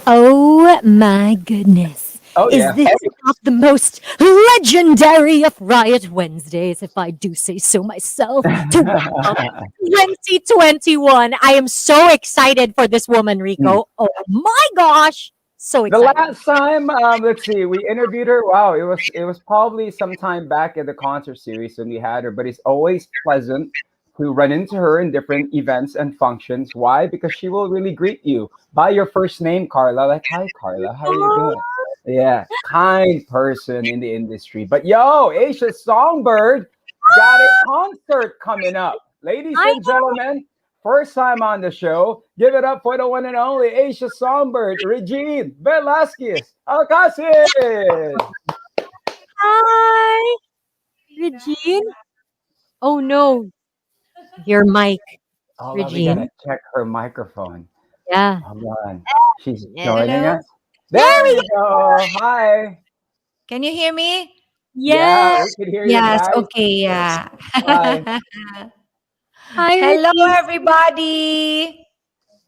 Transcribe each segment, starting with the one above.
Oh my goodness. Oh Is yeah. this not the most legendary of Riot Wednesdays, if I do say so myself, to welcome 2021? I am so excited for this woman, Rico. Oh my gosh. So The excited. last time, let's see, we interviewed her. Wow, it was probably sometime back in the concert series when we had her. But it's always pleasant to run into her in different events and functions. Why? Because she will really greet you by your first name, Carla. Like, hi, Carla, how are you doing? Yeah, kind person in the industry. But yo, Asia Songbird got a concert coming up, ladies I and gentlemen. First time on the show, give it up for the one and only Asia Songbird, Regine Velasquez Alcasid. Hi, Regine. Oh no, your mic, Hold on, we gotta Regine. check her microphone. Yeah. Hold on. She's joining Hello. us. There There we you go. Hi. Can you hear me? Yeah, Yeah. we can hear you Yes. nice. Okay. Yeah. Hi. Hi, Hello, Regine. everybody.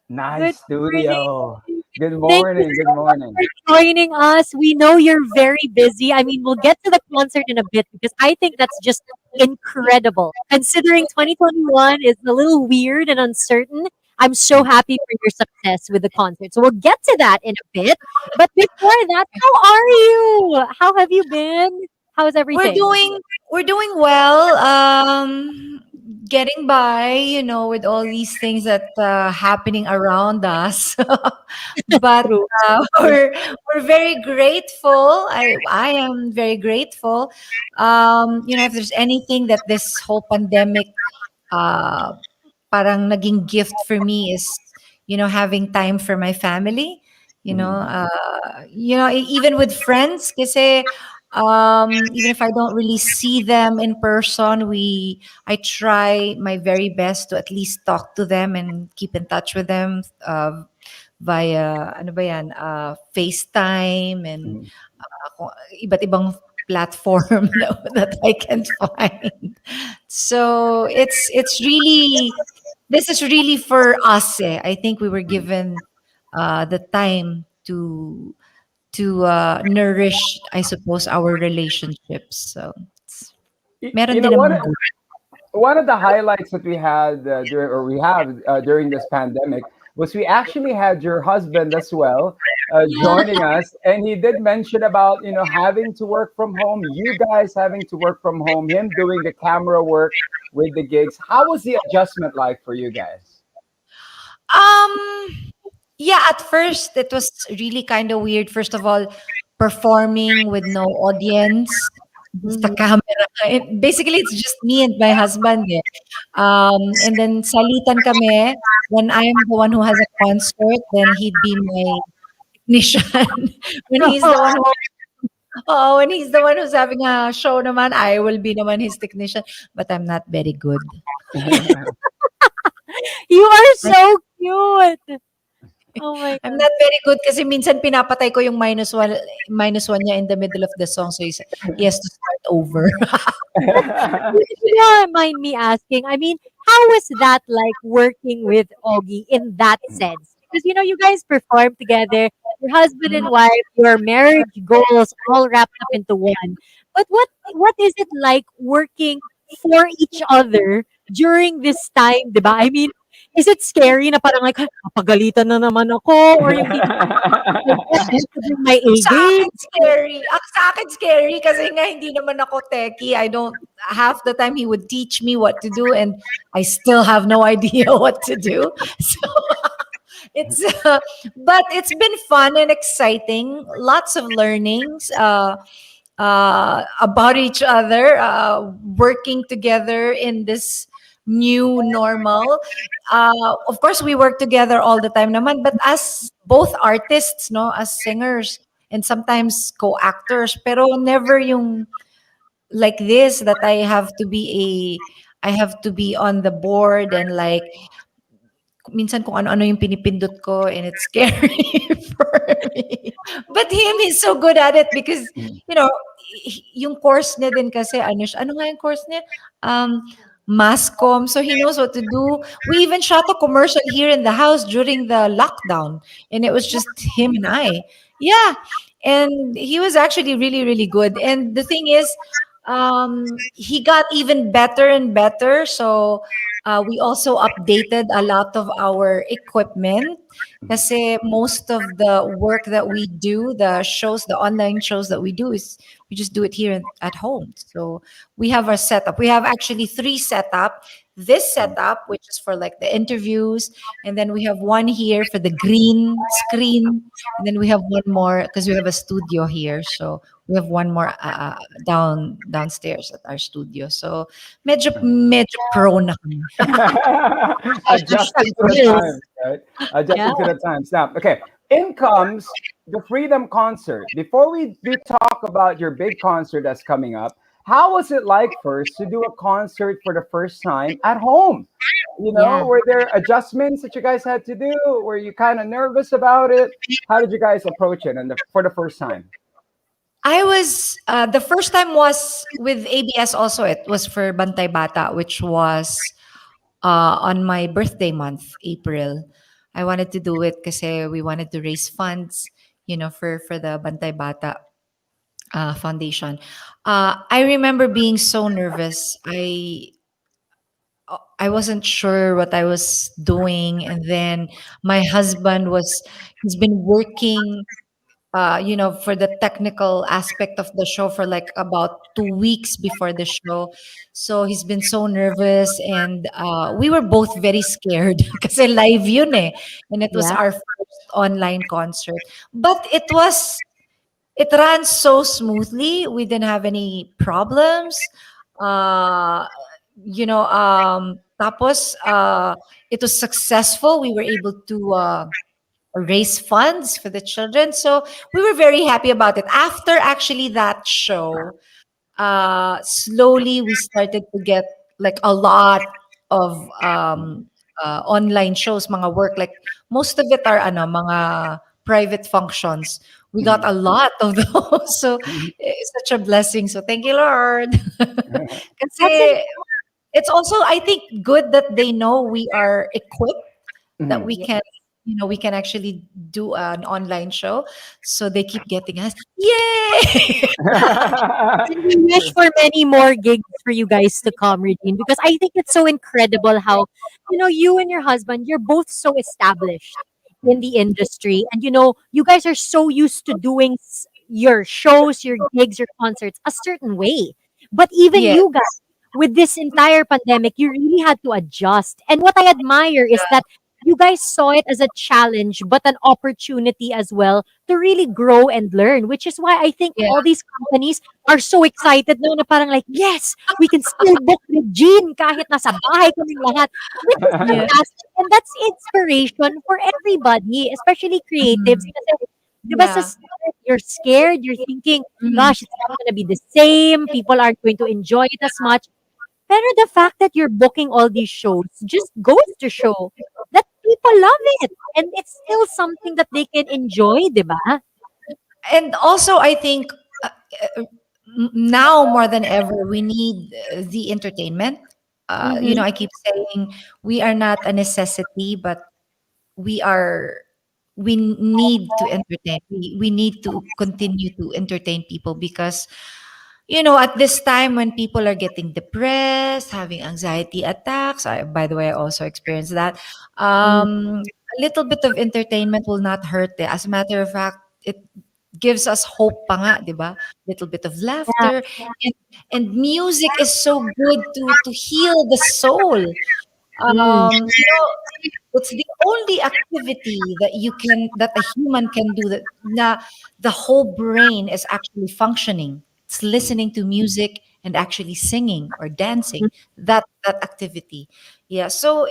Good Nice morning. studio. Good Thank you morning. Good so much morning. for joining us. We know you're very busy. I mean, we'll get to the concert in a bit because I think that's just incredible. Considering 2021 is a little weird and uncertain, I'm so happy for your success with the concert. So we'll get to that in a bit. But before that, how are you? How have you been? How's We're everything? doing we're doing well. Getting by, with all these things that happening around us. But True. we're very grateful. I am very grateful. If there's anything that this whole pandemic uh, parang naging gift for me is, having time for my family. Mhm. Even with friends, kasi even if I don't really see them in person, I try my very best to at least talk to them and keep in touch with them via ano ba yan, FaceTime and Mhm. iba't ibang platform that I can find. So it's really this is really for us. I think we were Mhm. given the time to nourish, I suppose, our relationships. So You meron know din what? namang good. One of the highlights that we had during, or we have during this pandemic, was we actually had your husband as well joining us, and he did mention about having to work from home, you guys having to work from home, him doing the camera work with the gigs. How was the adjustment like for you guys? Um, yeah, at first it was really kind of weird. First of all, performing with no audience, just the Mhm. camera. Basically, it's just me and my husband. And then salitan kami. When I am the one who has a concert, then he'd be my technician. when he's the one who when he's the one who's having a show naman, I will be naman his technician. But I'm not very good. You are so cute. Oh my I'm god. not very good kasi minsan pinapatay ko yung minus one niya in the middle of the song. So he has to start over. If you don't mind me asking, I mean, how was that like working with Augie in that sense? Because you guys perform together, your husband and wife, your marriage goals all wrapped up into one. But what is it like working for each other during this time, 'di ba? I mean, is it scary na parang like, "Ah, papagalitan na naman ako," or yung tipong I have to bring my A Sa game? akin scary. Sa akin scary kasi nga hindi naman ako techie. I don't half the time he would teach me what to do and I still have no idea what to do. So it's but it's been fun and exciting. Lots of learnings about each other, working together in this new normal. Of course, we work together all the time naman, but as both artists, no, as singers and sometimes co-actors, pero never yung like this that I have to be on the board and like minsan kung ano-ano yung pinipindot ko and it's scary for me. But him, he's so good at it because, yung course niya din kasi, ano nga yung course niya? Um, Mascom, so he knows what to do. We even shot a commercial here in the house during the lockdown, and it was just him and I. Yeah, and he was actually really, really good. And the thing is, he got even better and better. So we also updated a lot of our equipment. Kasi most of the work that we do, the shows, the online shows that we do, is we just do it here at home. So we have our setup. We have actually three setup. This setup, which is for like the interviews, and then we have one here for the green screen, and then we have one more because we have a studio here. So we have one more downstairs at our studio. So medyo pro na kami. Adjusting to the Yes. times, right? Yeah. Adjusting to the times. Now, okay, in comes the Freedom Concert. Before we do talk about your big concert that's coming up, how was it like first to do a concert for the first time at home? Yeah. Were there adjustments that you guys had to do? Were you kind of nervous about it? How did you guys approach it for the first time? I was the first time was with ABS also. It was for Bantay Bata, which was on my birthday month, April. I wanted to do it because we wanted to raise funds, for the Bantay Bata foundation. I remember being so nervous. I wasn't sure what I was doing, and then my husband he's been working for the technical aspect of the show for like about 2 weeks before the show. So he's been so nervous, and we were both very scared because live yun eh. And it was Yeah. our first online concert. But it ran so smoothly. We didn't have any problems. Uh, tapos it was successful. We were able to raise funds for the children. So we were very happy about it. After actually that show, slowly we started to get like a lot of online shows, mga work. Like most of it are mga private functions. We got Mhm. a lot of those. So it's such a blessing. So thank you, Lord. That's in, Kasi it's also, I think, good that they know we are equipped, that Mhm. we yeah. can we can actually do an online show, so they keep getting us, yay. And we wish for many more gigs for you guys to come, Regine, because I think it's so incredible how, you and your husband, you're both so established in the industry. And, you guys are so used to doing your shows, your gigs, your concerts a certain way. But even Yes. you guys, with this entire pandemic, you really had to adjust. And what I admire is that you guys saw it as a challenge, but an opportunity as well to really grow and learn, which is why I think Yeah. all these companies are so excited now na parang like, yes, we can still book with Jean kahit nasa bahay kaming lahat, which is Yeah. fantastic. And that's inspiration for everybody, especially creatives. Mhm. Kasi, di ba sa Yeah. start, you're scared, you're thinking, Mhm. gosh, it's not going to be the same. People aren't going to enjoy it as much. Pero the fact that you're booking all these shows just goes to show that people love it. And it's still something that they can enjoy, di ba? And also, I think uh, uh, now more than ever, we need the entertainment. Mm-hmm. I keep saying we are not a necessity, but we are we need to entertain. We need to continue to entertain people because at this time when people are getting depressed, having anxiety attacks, by the way, I also experienced that. A little bit of entertainment will not hurt. As a matter of fact, it gives us hope pa nga, di ba? Little bit of Yeah. laughter. And, and music is so good to heal the soul. Mm. It's the only activity that a human can do, that the whole brain is actually functioning. It's listening to music and actually singing or dancing. That activity. Yeah. So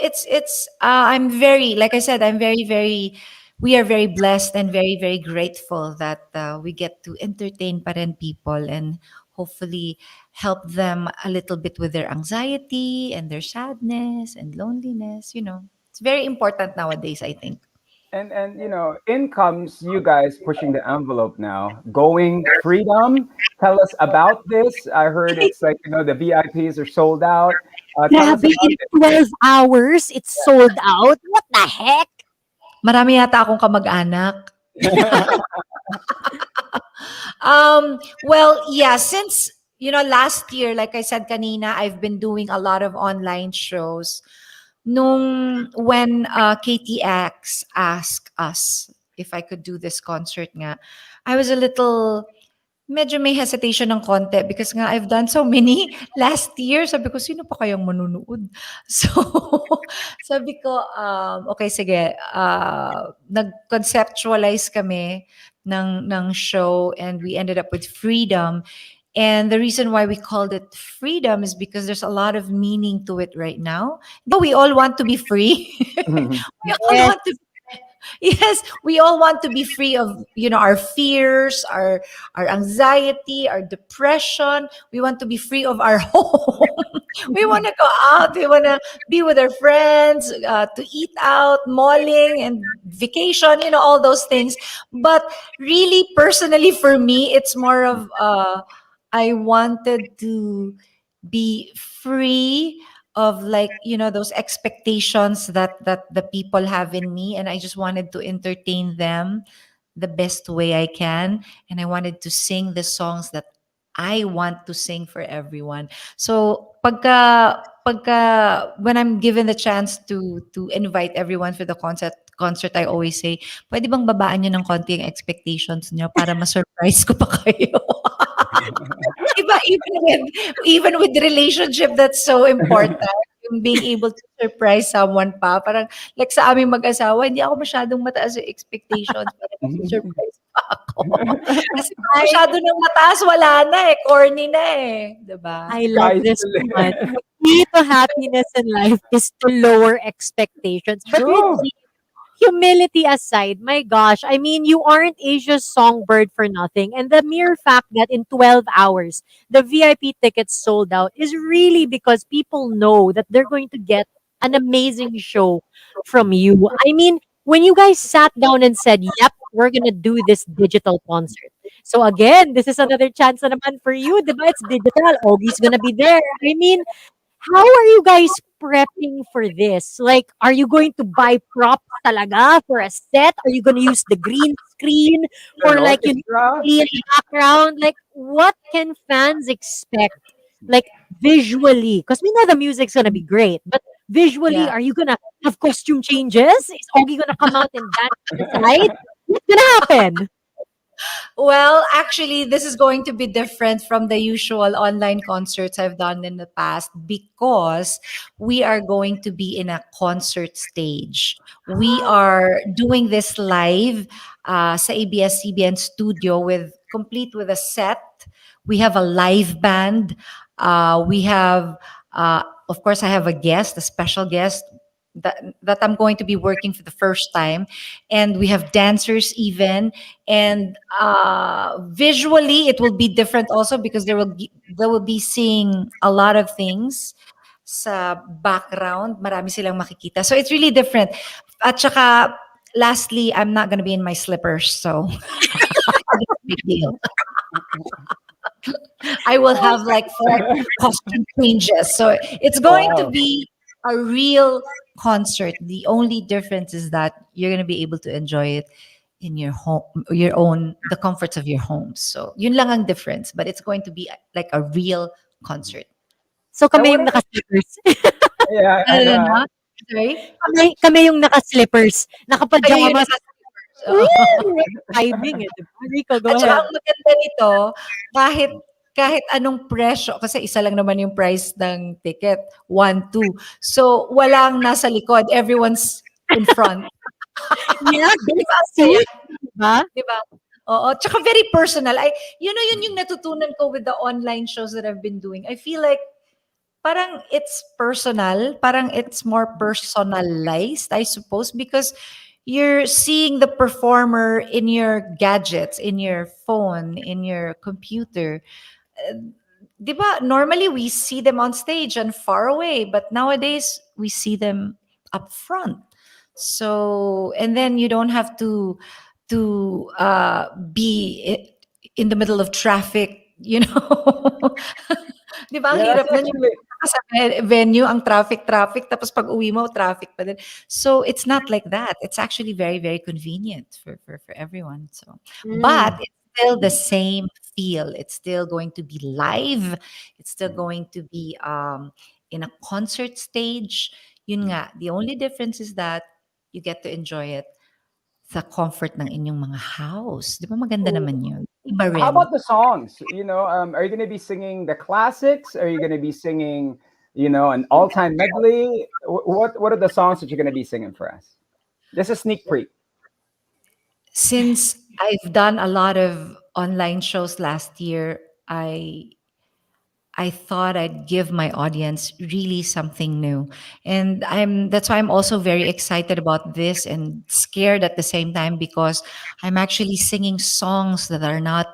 I'm very, like I said, I'm very, very we are very blessed and very, very grateful that we get to entertain pa rin people and hopefully help them a little bit with their anxiety and their sadness and loneliness. It's very important nowadays, I think. And in comes you guys pushing the envelope now, going freedom. Tell us about this. I heard it's like the VIPs are sold out. Tell us Grabe, about in 12 hours, it's sold out. What the heck? Marami yata akong kamag-anak. it. Well, yeah, since last year, like I said kanina, I've been doing a lot of online shows. When KTX asked us if I could do this concert nga, I was a little medyo may hesitation ng konti because nga I've done so many last year. Sabi ko, sino pa kayang manunood? So, sabi ko, okay, sige. Nag-conceptualize kami ng show and we ended up with Freedom. And the reason why we called it Freedom is because there's a lot of meaning to it right now. We all want to be free. We all Yes, want to yes, we all want to be free of our fears, our anxiety, our depression. We want to be free of our home. We want to go out. We want to be with our friends, to eat out, malling, and vacation. All those things. But really, personally, for me, it's more of I wanted to be free of, like, those expectations that the people have in me, and I just wanted to entertain them the best way I can, and I wanted to sing the songs that I want to sing for everyone. So pagka when I'm given the chance to invite everyone for the concert, I always say, pwede bang babaan niyo ng konti ang expectations niyo para ma-surprise ko pa kayo. Diba, even with relationship, that's so important. Yung being able to surprise someone pa. Parang like sa aming mag-asawa, hindi ako masyadong mataas yung expectations para surprise pa ako. Kasi kung I masyado ng mataas, wala na eh. Corny na eh. Diba? I love Guys, this one. The key to happiness in life is to lower expectations. But true. Regine, humility aside, my gosh, I mean, you aren't Asia's songbird for nothing. And the mere fact that in 12 hours, the VIP tickets sold out is really because people know that they're going to get an amazing show from you. I mean, when you guys sat down and said, yep, we're going to do this digital concert. So again, this is another chance na naman for you, diba? It's digital. Ogie's gonna be there. I mean, how are you guys prepping for this? Like, are you going to buy props talaga for a set? Are you gonna use the green screen An for like orchestra. in the background? Like, what can fans expect? Like visually, because we know the music's gonna be great, but visually, Yeah. are you gonna have costume changes? Is Ogie gonna come out and dance to the side? What's gonna happen? Well, actually, this is going to be different from the usual online concerts I've done in the past because we are going to be in a concert stage. We are doing this live sa ABS-CBN studio complete with a set. We have a live band. We have, of course, I have a guest, a special guest that I'm going to be working for the first time, and we have dancers even, and visually it will be different also because they will be seeing a lot of things sa background. Marami silang makikita, so it's really different. At saka, lastly, I'm not gonna be in my slippers, so it's a big deal. I will have like four costume changes. So it's going to Wow. be a real concert. The only difference is that you're going to be able to enjoy it in your home, the comforts of your home. So yun lang ang difference, but it's going to be like a real concert. So And kami what yung about, naka-slippers. yeah, Ano na na? Sorry? Kami yung naka-slippers, Kayo yung naka-pajamas. naka-slippers. Oo. Whee! Timing eh, 'di ba? Rico, go At saka ahead. ang maganda nito, kahit kahit anong presyo, kasi isa lang naman yung price ng ticket, 1, 2. So, walang nasa likod, everyone's in front. Yeah, 'Di ba best ang saya? seat, 'di ba? 'Di ba? Oo, tsaka very personal. Yun yung natutunan ko with the online shows that I've been doing. I feel like parang it's personal, parang it's more personalized, I suppose, because you're seeing the performer in your gadgets, in your phone, in your computer. 'Di ba, normally we see them on stage and far away, but nowadays we see them up front. So, and then you don't have to be in the middle of traffic, 'Di ba ang Yeah, that's hirap nun yung actually ka sa venue ang traffic tapos pag-uwi mo traffic pa din. So, it's not like that. It's actually very, very convenient for everyone. So, but Mm. it's still the same feel. It's still going to be live. It's still going to be in a concert stage. Yun nga, the only difference is that you get to enjoy it sa comfort ng inyong mga house. 'Di ba maganda naman yun? Iba how rin. about the songs? Are you going to be singing the classics? Are you going to be singing, an all-time medley? What are the songs that you're going to be singing for us? Just a sneak peek. Since I've done a lot of online shows last year, I thought I'd give my audience really something new. And that's why I'm also very excited about this and scared at the same time because I'm actually singing songs that are not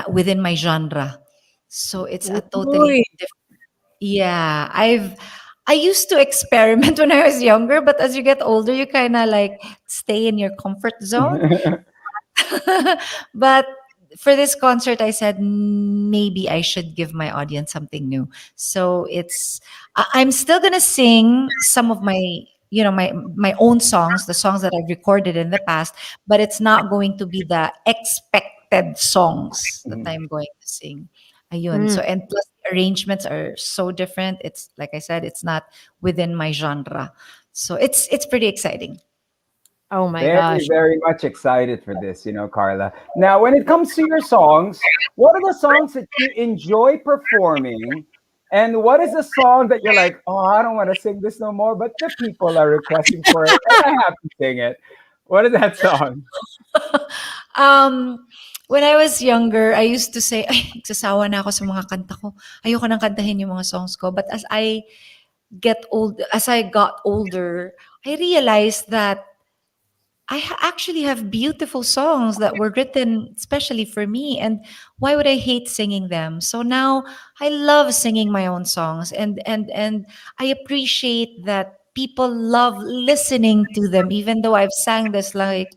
within my genre. So it's a totally Uy. different. Yeah, I used to experiment when I was younger, but as you get older, you kind of like stay in your comfort zone. But for this concert, I said maybe I should give my audience something new. So I'm still gonna sing some of my my own songs, the songs that I've recorded in the past, but it's not going to be the expected songs that I'm going to sing. Ayun. Mm. So and plus the arrangements are so different. It's like I said, it's not within my genre. So it's pretty exciting. Oh my Very, gosh. very much excited for this, Carla. Now, when it comes to your songs, what are the songs that you enjoy performing? And what is the song that you're like, oh, I don't want to sing this no more, but the people are requesting for it, and I have to sing it. What is that song? Um, when I was younger, I used to say, ay, nagsasawa na ako sa mga kanta ko. Ayoko nang kantahin yung mga songs ko. But as I got older, I realized that actually have beautiful songs that were written especially for me. And why would I hate singing them? So now I love singing my own songs, and I appreciate that people love listening to them, even though I've sang this like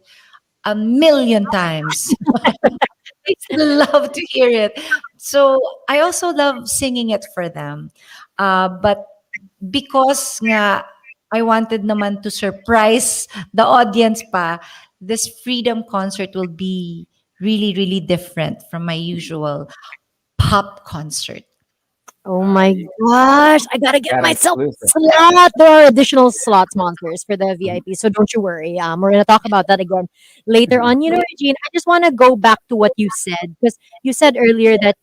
a million times. I still love to hear it. So I also love singing it for them. But because nga I wanted naman to surprise the audience pa, this freedom concert will be really, really different from my usual pop concert. Oh my You gosh. I gotta get got an myself a exclusive. slot. There are additional slots, monsters, for the VIP. So don't you worry. We're gonna talk about that again later on. Regine, I just wanna go back to what you said because you said earlier that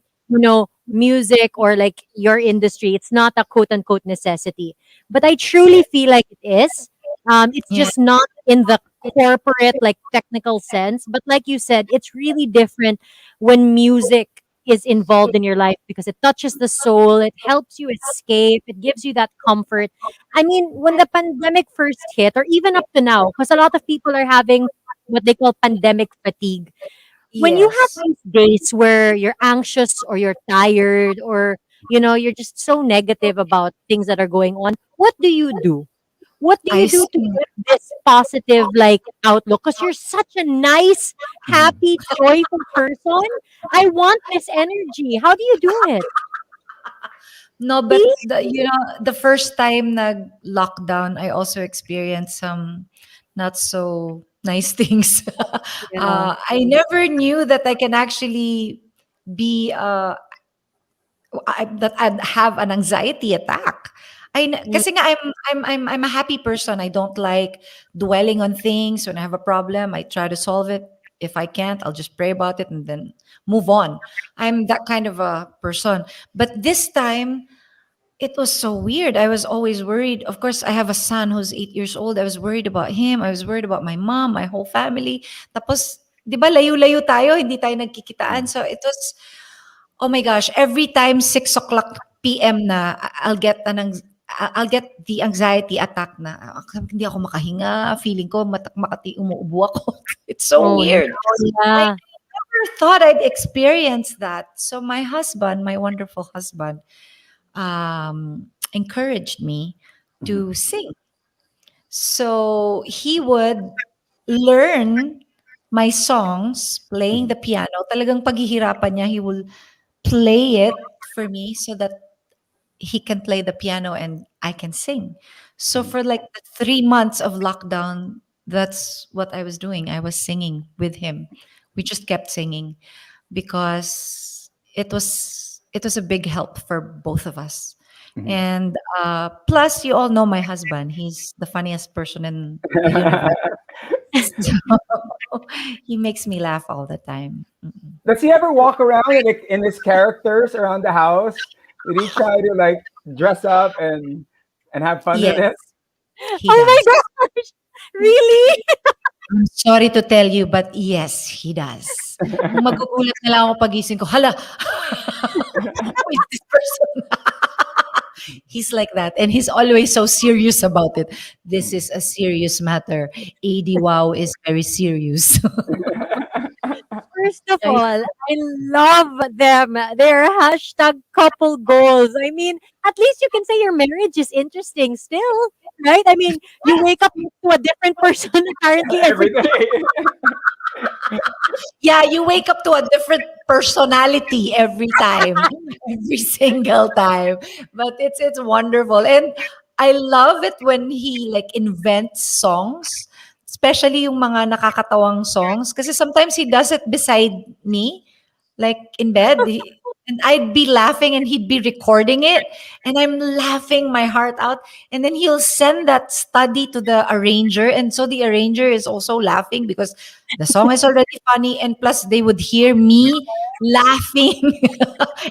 music or like your industry, it's not a quote unquote necessity. But I truly feel like it is. It's Yeah. just not in the corporate, like technical sense. But like you said, it's really different when music is involved in your life because it touches the soul, it helps you escape, it gives you that comfort. I mean, when the pandemic first hit, or even up to now, because a lot of people are having what they call pandemic fatigue. When you have Yes. these days where you're anxious or you're tired or you're just so negative about things that are going on, what do you do? What do I you do to sing. get this positive like outlook? Because you're such a nice, happy, joyful person. I want this energy. How do you do it? No, but See? the first time nag lockdown, I also experienced some not so nice things. Yeah. I never knew that I can actually be that I'd have an anxiety attack. Mm. Kasi nga I'm a happy person. I don't like dwelling on things. When I have a problem, I try to solve it. If I can't, I'll just pray about it and then move on. I'm that kind of a person. But this time, it was so weird. I was always worried. Of course, I have a son who's 8 years old. I was worried about him. I was worried about my mom, my whole family. Tapos, di ba, layo-layo tayo, hindi tayo nagkikitaan. So it was, oh my gosh, every time 6 o'clock PM na, I'll get the anxiety attack na hindi ako makahinga, feeling ko umuubo ako. It's so Oh no. weird. I Yeah. never thought I'd experience that. So my husband, my wonderful husband, encouraged me to sing. So he would learn my songs playing the piano. Talagang paghihirapan niya, he will play it for me so that he can play the piano and I can sing. So for like the 3 months of lockdown, that's what I was doing. I was singing with him. We just kept singing because it was a big help for both of us. Mhm. And plus, you all know my husband. He's the funniest person in the universe. So he makes me laugh all the time. Mm-mm. Does he ever walk around in his characters around the house? Did he try to like dress up and have fun with Yes, it? he Oh my does. gosh! Really? I'm sorry to tell you, but yes, he does. Magugulat na lang ako pagising ko, hala, who is this person? He's like that. And he's always so serious about it. This is a serious matter. AD Wow is very serious. First of Yeah, all, I love them. Their hashtag couple goals. I mean, at least you can say your marriage is interesting still, right? I mean, you wake up to a different person apparently every Every day. yeah, you wake up to a different personality every time, every single time. But it's wonderful, and I love it when he like invents songs, especially yung mga nakakatawang songs. Kasi sometimes he does it beside me, like in bed. And I'd be laughing and he'd be recording it. And I'm laughing my heart out. And then he'll send that study to the arranger. And so the arranger is also laughing because the song is already funny. And plus, they would hear me laughing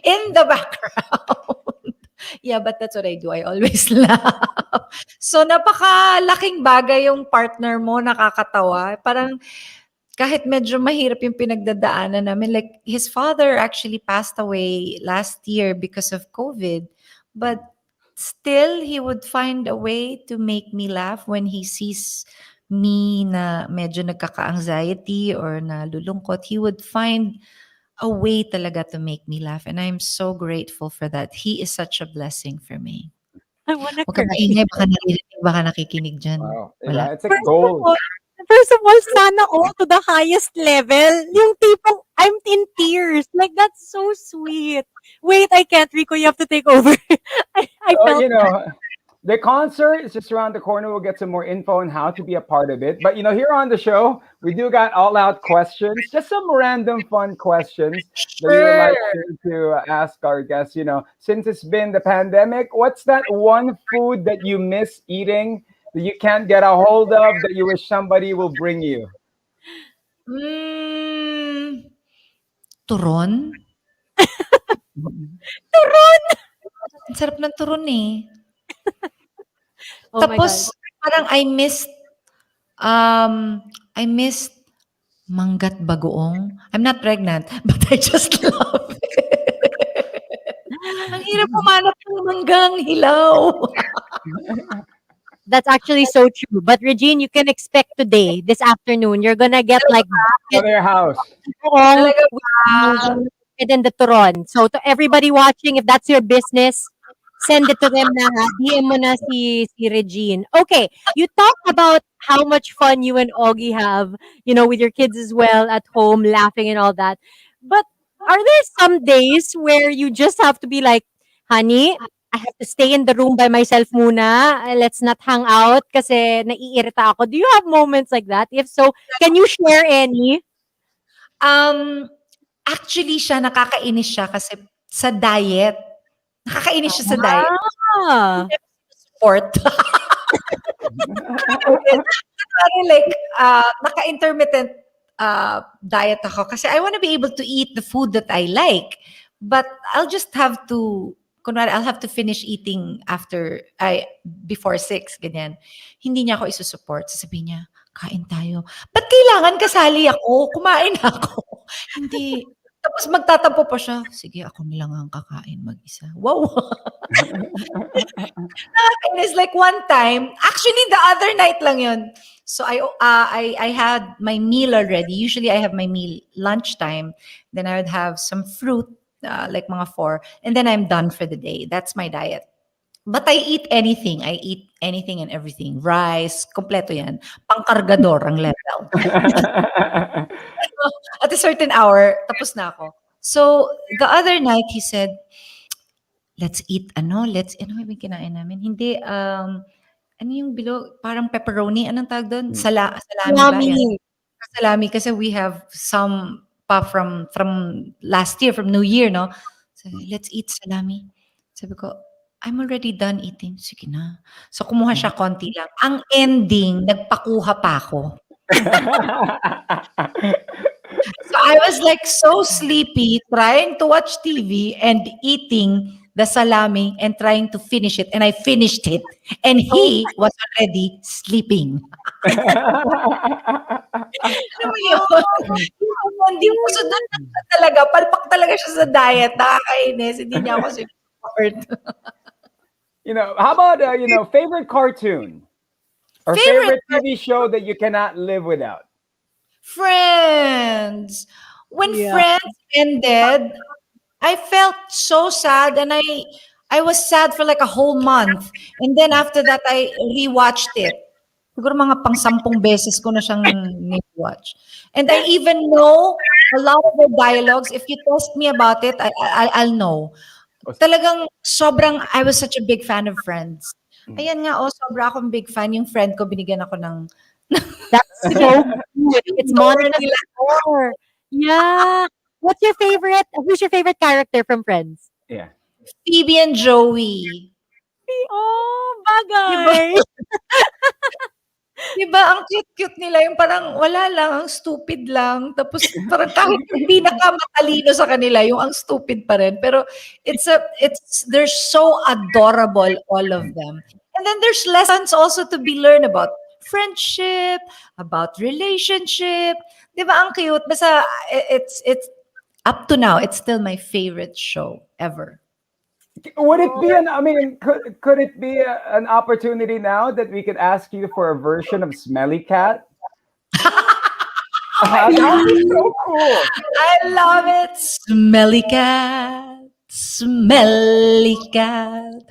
in the background. Yeah, but that's what I do. I always laugh. So, napakalaking bagay yung partner mo, nakakatawa. Parang kahit medyo mahirap yung pinagdadaanan namin, like his father actually passed away last year because of COVID. But still, he would find a way to make me laugh when he sees me na medyo nagkaka-anxiety or nalulungkot. He would find a way talaga to make me laugh. And I'm so grateful for that. He is such a blessing for me. I wanna Huwag kang cry. maingay, baka naririnig, baka nakikinig dyan. Wow, Wala. yeah, it's like First of gold. all, first of all, sana all to the highest level. Yung tipong, I'm in tears. Like, that's so sweet. Wait, I can't, Rico. You have to take over. I Oh, felt that. the concert is just around the corner. We'll get some more info on how to be a part of it. But here on the show, we do got all out questions, just some random fun questions that we would Sure. like to ask our guests. Since it's been the pandemic, what's that one food that you miss eating that you can't get a hold of that you wish somebody will bring you? Hmm, turon? Turon! Ang sarap ng turon, eh. Oh my God. Tapos parang I missed manggat bagoong. I'm not pregnant, but I just love it. Ang hirap humanap ng manggang hilaw. That's actually so true. But Regine, you can expect today, this afternoon, you're gonna get like bucket Other house. turon Talaga with ba? manggang and then the turon. So to everybody watching, if that's your business, send it to them na. DM mo na si Regine. Okay, you talk about how much fun you and Augie have, with your kids as well at home, laughing and all that. But are there some days where you just have to be like, honey, I have to stay in the room by myself muna. Let's not hang out kasi naiirita ako. Do you have moments like that? If so, can you share any? Um, Actually siya, nakakainis siya kasi sa diet. Nakakainis siya sa diet. Ah. Sport. Kunwari like, naka-intermittent, diet ako kasi I wanna be able to eat the food that I like. But I'll just have to kunwari I'll have to finish eating before 6 ganyan. Hindi niya ako isu-support. Sasabihin niya, "Kain tayo." "Ba't kailangan kasali ako? Kumain na ako." Hindi. Tapos magtatampo pa siya, "Sige ako na lang ang kakain mag-isa." Wow! Nakakainis. Like one time, actually the other night lang yun. So I had my meal already. Usually I have my meal lunchtime. Then I would have some fruit, like mga 4, and then I'm done for the day. That's my diet. But I eat anything. I eat anything and everything. Rice, kompleto yan. Pangkargador ang level. At a certain hour, tapos na ako. So the other night he said, let's eat ano yung kinain namin? Hindi, ano yung below, parang pepperoni, anong tawag doon? Mm. Salami ba? Yan. Yummy. Salami kasi we have some pa from last year, from New Year, no? So, let's eat salami. Sabi ko, I'm already done eating. Sige na. So, kumuha siya konti lang. Ang ending, nagpakuha pa ako. So I was like so sleepy trying to watch TV and eating the salami and trying to finish it. And I finished it. And Oh, he was already sleeping. Alam mo yun? Yung hindi ko sunod na talaga. Palpak talaga siya sa diet. Nakakainis. Hindi niya ako support. How about favorite cartoon or Favorite favorite TV show that you cannot live without? Friends. When yeah. Friends ended, I felt so sad and I was sad for like a whole month. And then after that I rewatched it. Siguro mga pang-sampung beses ko na siyang ni-watch. And I even know a lot of the dialogues. If you test me about it, I'll know. Talagang sobrang, I was such a big fan of Friends. Mm. Ayan nga, sobra akong big fan. Yung friend ko, binigyan ako ng That's so good. It's door Monica's nila. store. Yeah. What's your favorite? Who's your favorite character from Friends? Yeah. Phoebe and Joey. Oh, Di ba? bagay. Di ba, ang cute-cute nila, yung parang wala lang, ang stupid lang. Tapos parang kahit yung pinakamatalino sa kanila, yung ang stupid pa rin. Pero they're so adorable, all of them. And then there's lessons also to be learned about friendship, about relationship. Di ba, ang cute. Basta, it's up to now, it's still my favorite show ever. Would it be I mean, could it be an opportunity now that we could ask you for a version of Smelly Cat? That would be so cool. I love it. Smelly cat.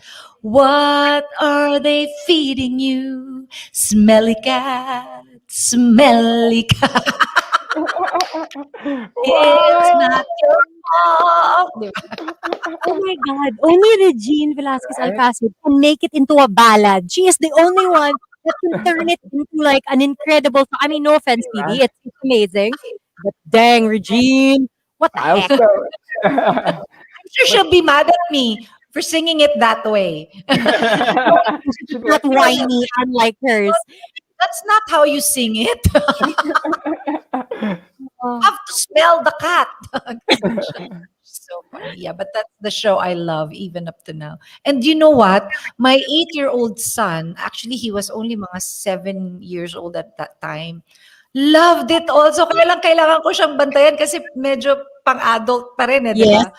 What are they feeding you? Smelly cat, smelly cat. It's Wow. not your fault. Di ba? Oh my God. Only Regine Velasquez Right? Alcasid can make it into a ballad. She is the only one that can turn it into like an incredible song. I mean, no offense, Phoebe. It's amazing. But dang, Regine. What the I heck? also I'm sure she'll be mad at me for singing it that way. should be Not like, whiny, unlike hers. That's not how you sing it. Oh, Have to smell the cat. Ganun siya. So funny. Yeah, but that's the show I love even up to now. And you know what? My 8-year-old son, actually he was only mga 7 years old at that time, loved it also. Kaya lang kailangan ko siyang bantayan kasi medyo pang-adult pa rin di yes. ba?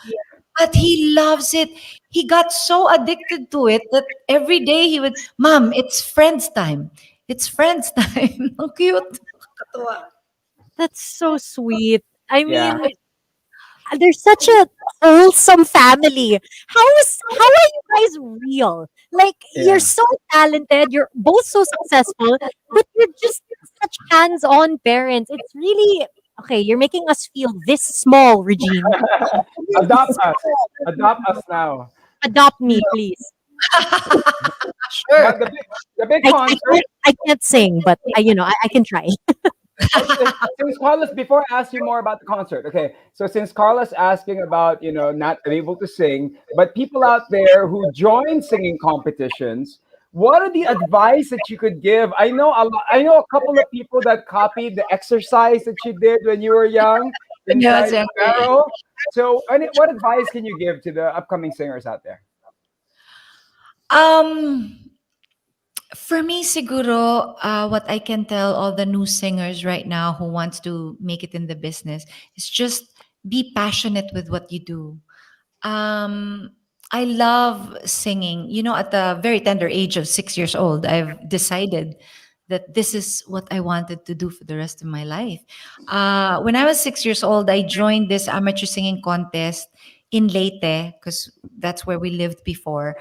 But he loves it. He got so addicted to it that every day he would, Mom, it's friends time. It's friends time. Ang cute. Katuwa. That's so sweet. I yeah. mean, they're such a wholesome family. How are you guys real? Like you're Yeah. so talented, you're both so successful, but you're just such hands-on parents. It's really okay, you're making us feel this small, Regine. Adopt us. Adopt us now. Adopt me, please. Sure. But the big I concert. I can't sing, but I can try. Since Carlos, before I ask you more about the concert, okay. So since Carlos asking about not able to sing, but people out there who join singing competitions, what are the advice that you could give? I know I know a couple of people that copied the exercise that you did when you were young Yeah, inside the siyempre. barrel. So, what advice can you give to the upcoming singers out there? Um, for me, siguro, what I can tell all the new singers right now who wants to make it in the business is just be passionate with what you do. Um, I love singing. At the very tender age of 6 years old, I've decided that this is what I wanted to do for the rest of my life. When I was 6 years old, I joined this amateur singing contest in Leyte because that's where we lived before.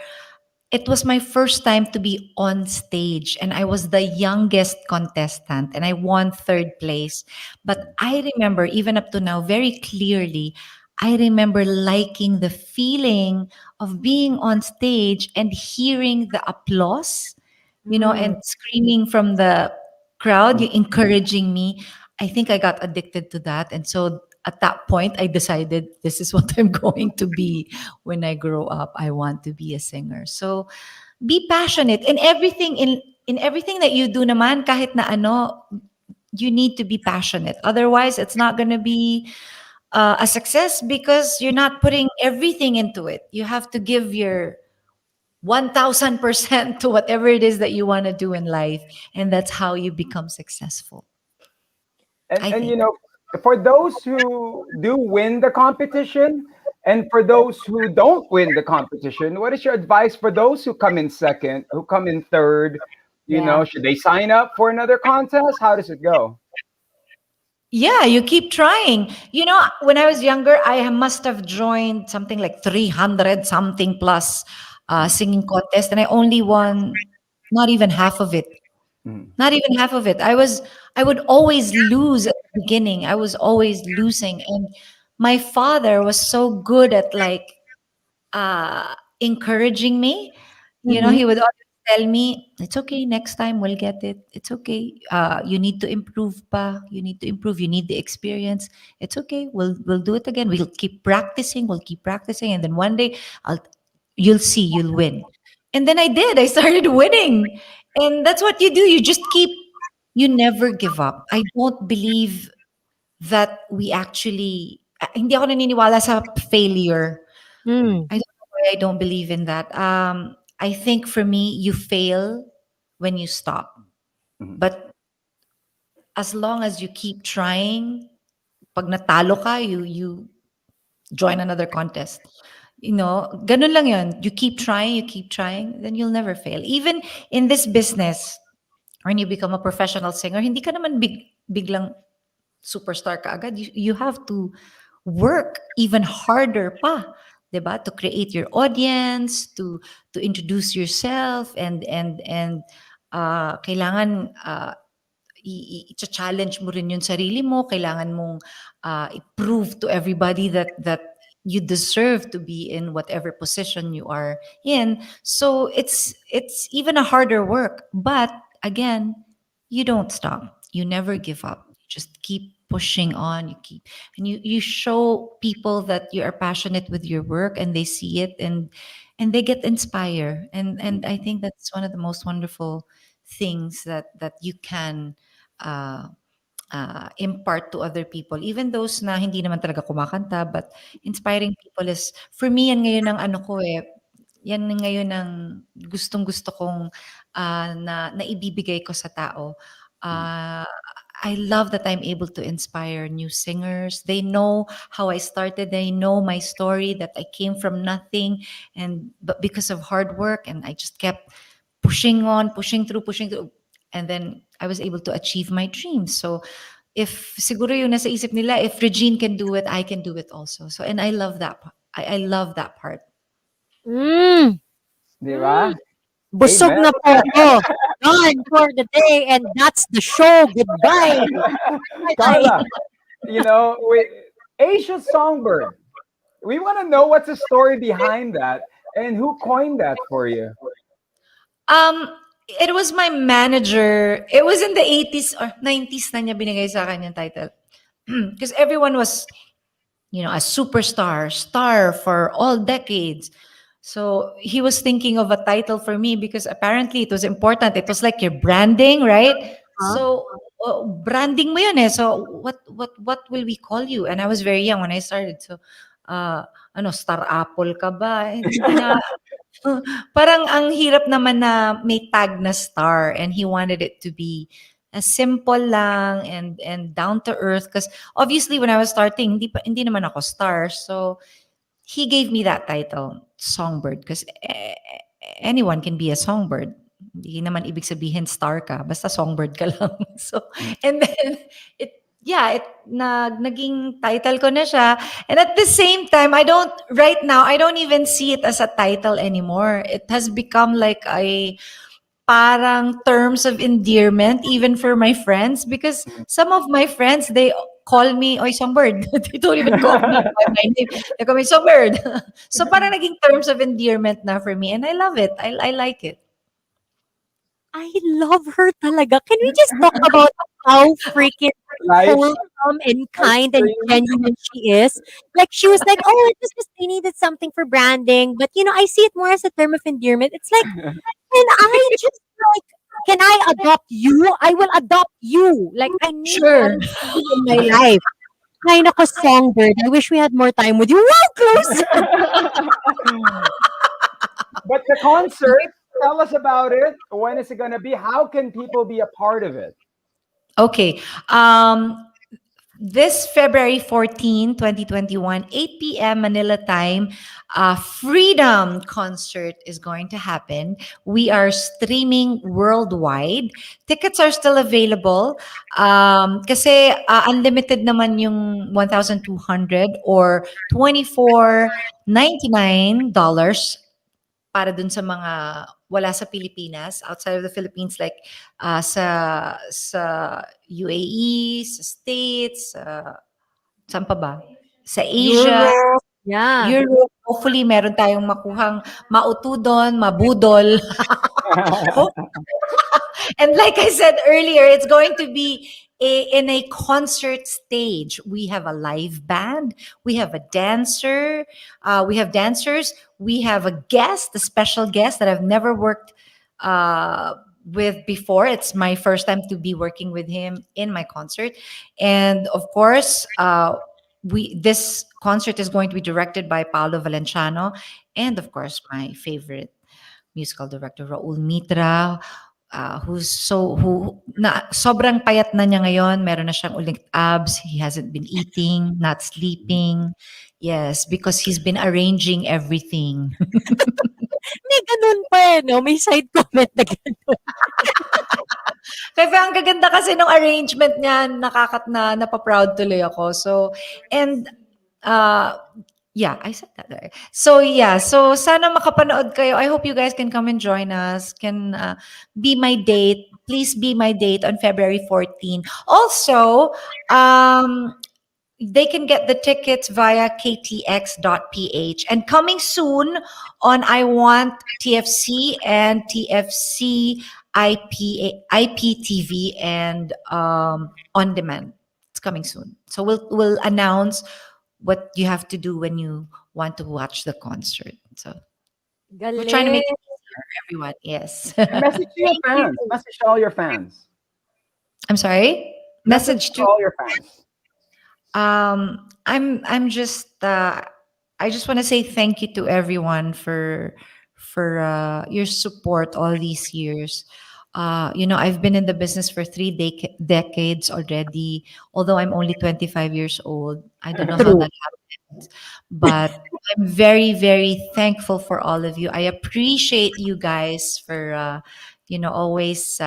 It was my first time to be on stage, and I was the youngest contestant, and I won third place. But I remember, even up to now, very clearly, I remember liking the feeling of being on stage and hearing the applause, Mm. and screaming from the crowd, you encouraging me. I think I got addicted to that. And so at that point, I decided this is what I'm going to be when I grow up. I want to be a singer. So be passionate in everything that you do naman, kahit na ano, you need to be passionate. Otherwise, it's not going to be a success because you're not putting everything into it. You have to give your 1000% to whatever it is that you want to do in life. And that's how you become successful, and I and think. for those who do win the competition, and for those who don't win the competition, what is your advice for those who come in second, who come in third? Yeah. Should they sign up for another contest? How does it go? Yeah, you keep trying. When I was younger, I must have joined something like 300 something plus Mm, singing contest, and I only won not even half of it. mm, Not even half of it. I would always lose at the beginning. I was always losing. And my father was so good at like encouraging me. Mm-hmm. He would always tell me, "It's okay, next time we'll get it. It's okay. You need to improve pa. You need to improve. You need the experience. It's okay. We'll do it again. We'll keep practicing. We'll keep practicing. And then one day I'll you'll see, you'll win." And then I did. I started winning. And that's what you do. You never give up. I don't believe that we actually, hindi ako naniniwala sa failure. Mm. I don't know why I don't believe in that. I think for me, you fail when you stop. mm, But as long as you keep trying, pag natalo ka, you join another contest. Ganun lang yun. You keep trying, then you'll never fail. Even in this business, when you become a professional singer, hindi ka naman biglang superstar ka agad. You have to work even harder pa, 'di ba? To create your audience, to introduce yourself, and kailangan i-challenge mo rin yung sarili mo. Kailangan mong i-prove to everybody that you deserve to be in whatever position you are in. So it's even a harder work. But again, you don't stop. You never give up. You just keep pushing on. You show people that you are passionate with your work, and they see it, and they get inspired. And mm, I think that's one of the most wonderful things that you can uh, impart to other people, even those na hindi naman talaga kumakanta, but inspiring people is, for me, yan ngayon ang ano ko eh, yan ngayon ang gustong-gusto kong na naibibigay ko sa tao. mm, Uh, I love that I'm able to inspire new singers. They know how I started. They know my story, that I came from nothing, but because of hard work, and I just kept pushing on, pushing through, and then I was able to achieve my dreams. So if siguro yung nasa isip nila, if Regine can do it, I can do it also. So, and I love that. I love that part. Mm. Di ba? Mm. Busog Amen. na po ako. Done for the day, and that's the show. Goodbye. Bye-bye. Carla, with Asia's Songbird, we want to know what's the story behind that and who coined that for you. Um, it was my manager. It was in the 80s or 90s na niya binigay sa akin yung title. Because everyone was, a superstar, star for all decades. So he was thinking of a title for me because apparently it was important. It was like your branding, right? Huh? So branding mo yun eh. So what will we call you? And I was very young when I started. So Star Apple ka ba? Hindi na. Parang ang hirap naman na may tag na star, and he wanted it to be as simple lang and down to earth, because obviously when I was starting, hindi naman ako star. So he gave me that title, Songbird, because anyone can be a songbird. Hindi naman ibig sabihin star ka, basta songbird ka lang. So, Mm, and then naging title ko na siya. And at the same time, right now, I don't even see it as a title anymore. It has become like a parang terms of endearment even for my friends, because mm, some of my friends, call me, "Oy, Songbird." They don't even call me by my name. They call me Songbird. So parang naging terms of endearment na for me, and I love it. I like it. I love her talaga. Can we just talk about how freaking live wholesome and live kind and stream. genuine she is? Like she was like, "Oh, it was just they needed something for branding, but I see it more as a term of endearment." It's like, can I just like, can I adopt you? I will adopt you. Like I need Sure. you in my life. Ay, nako, Songbird. I wish we had more time with you. Wow, close. But the concert, tell us about it. When is it going to be? How can people be a part of it? Okay. This February 14, 2021, 8 p.m. Manila time, Freedom concert is going to happen. We are streaming worldwide. Tickets are still available. Kasi unlimited naman yung 1,200 or $24.99 para dun sa mga wala sa Pilipinas, outside of the Philippines, like sa UAE, sa States, saan pa ba? Sa Asia, Europe. Yeah. Europe. Hopefully, meron tayong makuhang mautudon, mabudol. And like I said earlier, it's going to be in a concert stage. We have a live band, we have a dancer, we have dancers, we have a guest, a special guest that I've never worked with before. It's my first time to be working with him in my concert, and of course, we this concert is going to be directed by Paolo Valenciano, and of course, my favorite musical director Raul Mitra, who na sobrang payat na niya ngayon, meron na siyang ulit abs, he hasn't been eating, not sleeping. Yes, because he's been arranging everything. May ganun pa eh, no? May side comment na ganun. Kasi ang gaganda kasi ng arrangement niya, napaproud tuloy ako. So, and uh, yeah, I said that there. So yeah, so sana makapanood kayo. I hope you guys can come and join us. Can be my date. Please be my date on February 14. Also, they can get the tickets via ktx.ph, and coming soon on I Want TFC and TFC IPTV and on demand. It's coming soon. So we'll announce what you have to do when you want to watch the concert. So we're trying to make Galing. it easier for everyone. Yes. And message to your Thank you. fans. Message to all your fans. I'm sorry. Message Message to to all your fans. I'm just I just want to say thank you to everyone for your support all these years. I've been in the business for three decades already. Although I'm only 25 years old, I don't know how True. that happened, but I'm very very thankful for all of you. I appreciate you guys for always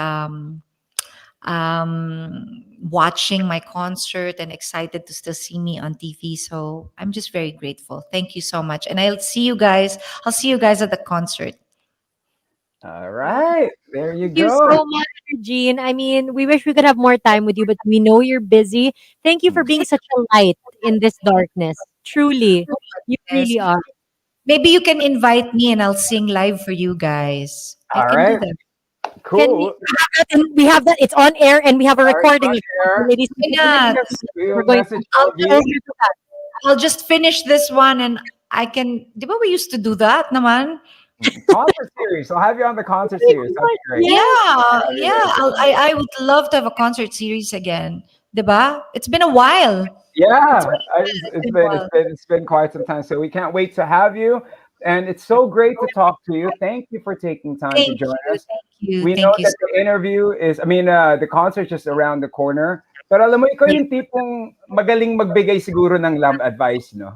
watching my concert and excited to still see me on TV. So I'm just very grateful. Thank you so much. And I'll see you guys. I'll see you guys at the concert. All right. There you Thank you go. so much, Regine. I mean, we wish we could have more time with you, but we know you're busy. Thank you for being such a light in this darkness. Truly, you Yes. really are. Maybe you can invite me and I'll sing live for you guys. I All can do right. that. Can we Cool. have that? And we have that. It's on air, and we have a All right. recording On of that, air. ladies and Why gentlemen. not? We We're will going to message I'll go Ogie. just to that. I'll just finish this one and I can. Di ba we used to do that, naman? Concert series. I'll have you on the concert series. That'd be great. Yes. Yeah, That'd be yeah. great. I would love to have a concert series again. Diba? It's been a while. It's Yeah, been a while. it's been quite some time. So we can't wait to have you. And it's so great to talk to you. Thank you for taking time to Thank join you, us. thank you, We know thank you that so the interview is, I mean, the concert just around the corner. Pero alam mo, ikaw much. yung tipong magaling magbigay siguro ng love advice, no?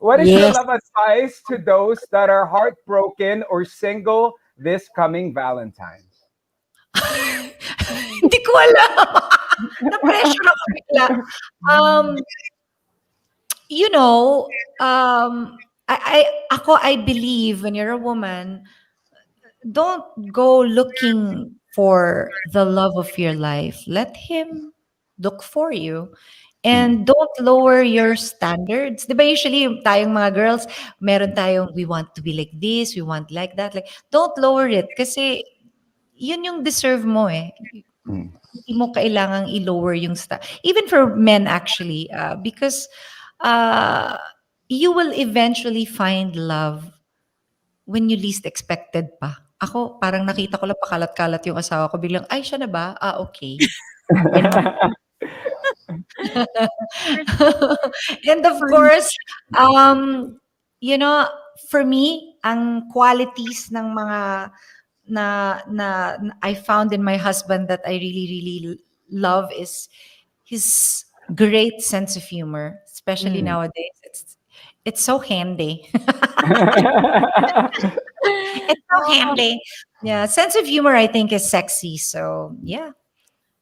What is your Yes. love advice to those that are heartbroken or single this coming Valentine's? Hindi ko alam. Na-pressure ako bigla. Um, you know, I believe when you're a woman, don't go looking for the love of your life. Let him look for you. Mm, And don't lower your standards. 'Di ba usually tayong mga girls, meron tayong we want to be like this, we want like that. Like, don't lower it kasi yun yung deserve mo eh. mm. Hindi mo kailangang i-lower yung even for men actually, because uh, you will eventually find love when you least expected pa. Ako, parang nakita ko lang pakalat-kalat yung asawa ko, biglang, ay, siya na ba? Ah, okay. Ganon. And of For me, course, um, you know, for me, ang qualities ng mga na I found in my husband that I really, really love is his great sense of humor, especially Mm. nowadays. It's so handy. It's so oh, handy. Yeah, sense of humor I think is sexy. So, yeah.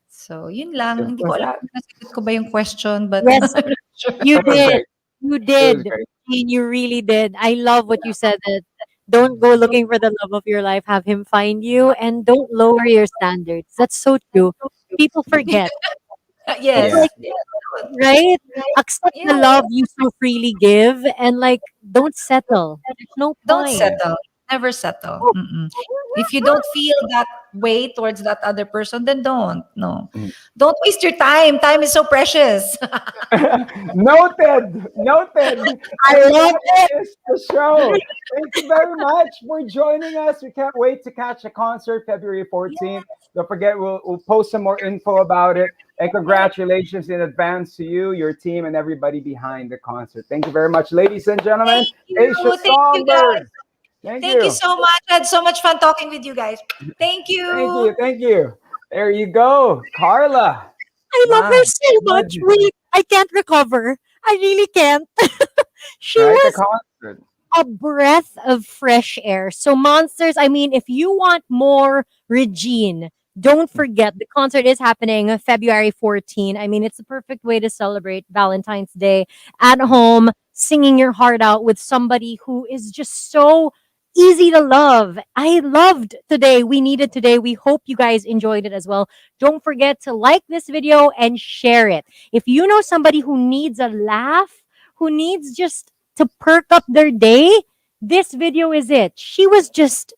So, yun lang. Hindi Simple ko as alam that. kung nasagot ko ba yung question, but I'm yes, not sure. you It was did. great. You It was did. great. Jean, you really did. I love what you said that don't go looking for the love of your life, have him find you, and don't lower your standards. That's so true. People forget. It's Yeah. like, Yes. Yeah. right? Accept Yeah. the love you so freely give and like don't settle. There's no Don't point. settle. Never settle. Mm-mm. If you don't feel that way towards that other person, then don't. No. Mm. Don't waste your time. Time is so precious. Noted. Noted. I And love that it. is the show. Thank you very much for joining us. We can't wait to catch the concert February 14th. Don't forget, we'll post some more info about it. And congratulations in advance to you, your team, and everybody behind the concert. Thank you very much, ladies and gentlemen. Thank you. Asia Thank you, guys. Songbird. Thank Thank you you. so much. I had so much fun talking with you guys. Thank Thank you. you. Thank you. There you go. Carla. I love her My so much. goodness. Wait, I can't recover. I really can't. She Right? The was concert. a breath of fresh air. So, Monsters, I mean, if you want more Regine, don't forget the concert is happening February 14. I mean, it's the perfect way to celebrate Valentine's Day at home, singing your heart out with somebody who is just so easy to love. I loved today. We needed today. We hope you guys enjoyed it as well. Don't forget to like this video and share it. If you know somebody who needs a laugh, who needs just to perk up their day, this video is it. She was just,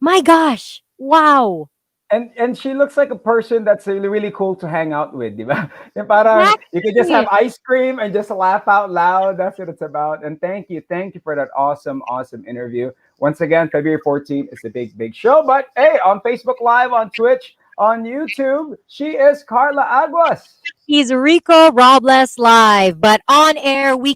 my gosh, wow. And she looks like a person that's really, really cool to hang out with, di ba? Yung parang you could just have Exactly. ice cream and just laugh out loud. That's what it's about. And thank you for that awesome, awesome interview. Once again, February 14th is a big, big show. But hey, on Facebook Live, on Twitch, on YouTube, she is Carla Aguas. He's Rico Robles live, but on air, we